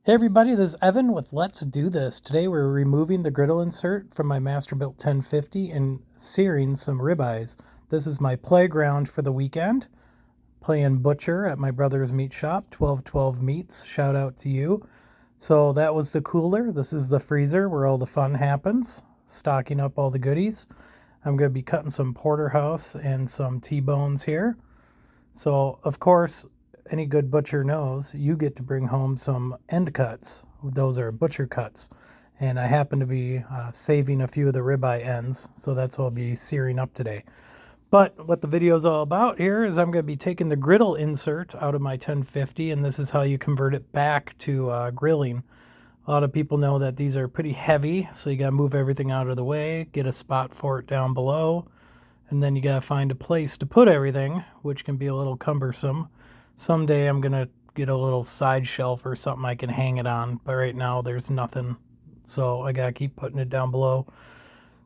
Hey everybody, this is Evan with Let's Do This. Today we're removing the griddle insert from my Masterbuilt 1050 and searing some ribeyes. This is my playground for the weekend. Playing butcher at my brother's meat shop, 1212 Meats. Shout out to you. So that was the cooler. This is the freezer where all the fun happens. Stocking up all the goodies. I'm going to be cutting some porterhouse and some T-bones here. So, of course, any good butcher knows you get to bring home some end cuts. Those are butcher cuts. And I happen to be saving a few of the ribeye ends, so that's what I'll be searing up today. But what the video is all about here is I'm going to be taking the griddle insert out of my 1050, and this is how you convert it back to grilling. A lot of people know that these are pretty heavy, so you got to move everything out of the way, get a spot for it down below, and then you got to find a place to put everything, which can be a little cumbersome. Someday I'm going to get a little side shelf or something I can hang it on, but right now there's nothing, so I got to keep putting it down below.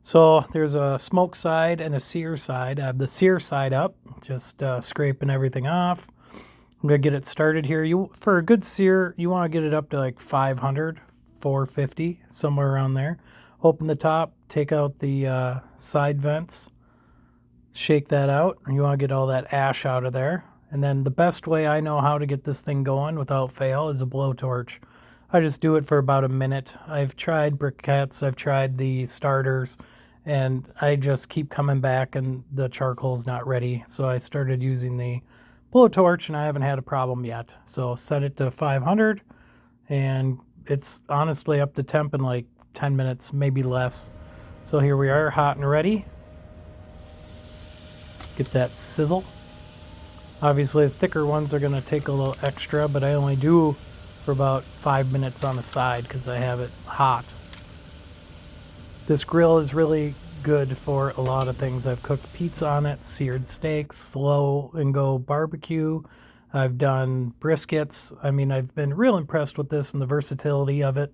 So there's a smoke side and a sear side. I have the sear side up, just scraping everything off. I'm going to get it started here. For a good sear, you want to get it up to like 500, 450, somewhere around there. Open the top, take out the side vents, shake that out. You want to get all that ash out of there. And then the best way I know how to get this thing going without fail is a blowtorch. I just do it for about a minute. I've tried briquettes, I've tried the starters, and I just keep coming back and the charcoal's not ready. So I started using the blowtorch and I haven't had a problem yet. So set it to 500 and it's honestly up to temp in like 10 minutes, maybe less. So here we are, hot and ready. Get that sizzle. Obviously, the thicker ones are going to take a little extra, but I only do for about 5 minutes on the side because I have it hot. This grill is really good for a lot of things. I've cooked pizza on it, seared steaks, slow and go barbecue. I've done briskets. I mean, I've been real impressed with this and the versatility of it.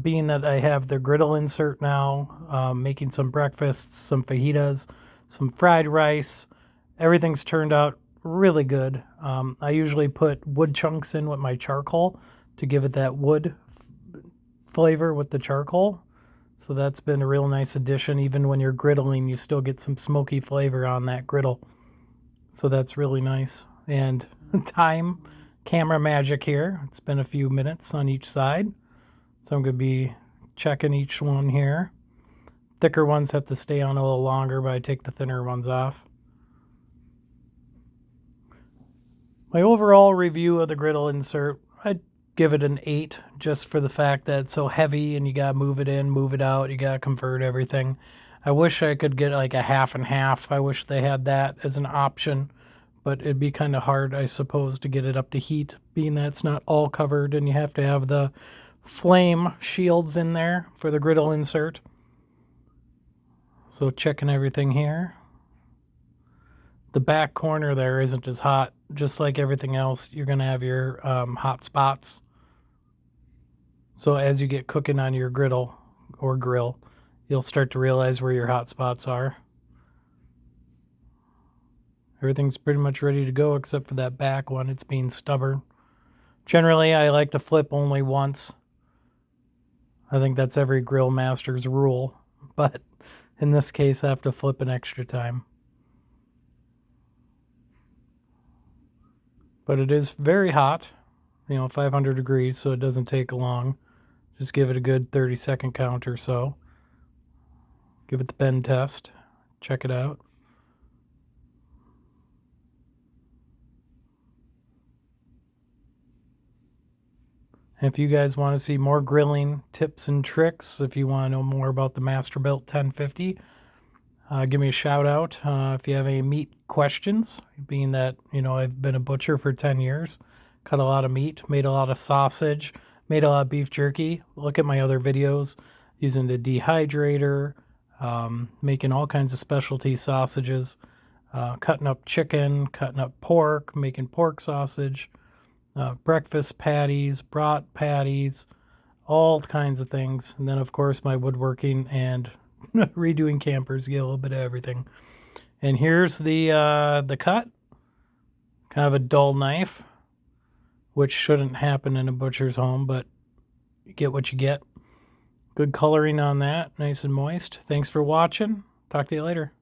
Being that I have the griddle insert now, making some breakfasts, some fajitas, some fried rice. Everything's turned out really good. I usually put wood chunks in with my charcoal to give it that wood flavor with the charcoal. So that's been a real nice addition. Even when you're griddling, you still get some smoky flavor on that griddle. So that's really nice. And time, camera magic here. It's been a few minutes on each side. So I'm going to be checking each one here. Thicker ones have to stay on a little longer, but I take the thinner ones off. My overall review of the griddle insert, I'd give it an 8 just for the fact that it's so heavy and you got to move it in, move it out, you got to convert everything. I wish I could get like a half and half. I wish they had that as an option, but it'd be kind of hard, I suppose, to get it up to heat, being that it's not all covered and you have to have the flame shields in there for the griddle insert. So checking everything here. The back corner there isn't as hot. Just like everything else, you're going to have your hot spots. So as you get cooking on your griddle or grill, you'll start to realize where your hot spots are. Everything's pretty much ready to go except for that back one. It's being stubborn. Generally, I like to flip only once. I think that's every grill master's rule. But in this case, I have to flip an extra time. But it is very hot, 500 degrees, so it doesn't take long. Just give it a good 30-second count or so. Give it the bend test. Check it out. And if you guys want to see more grilling tips and tricks, if you want to know more about the Masterbuilt 1050, give me a shout out if you have any meat questions, being that, I've been a butcher for 10 years, cut a lot of meat, made a lot of sausage, made a lot of beef jerky. Look at my other videos using the dehydrator, making all kinds of specialty sausages, cutting up chicken, cutting up pork, making pork sausage, breakfast patties, brat patties, all kinds of things. And then, of course, my woodworking and redoing campers, get a little bit of everything. And here's the cut. Kind of a dull knife. which shouldn't happen in a butcher's home, but you get what you get. Good coloring on that, nice and moist. Thanks for watching. Talk to you later.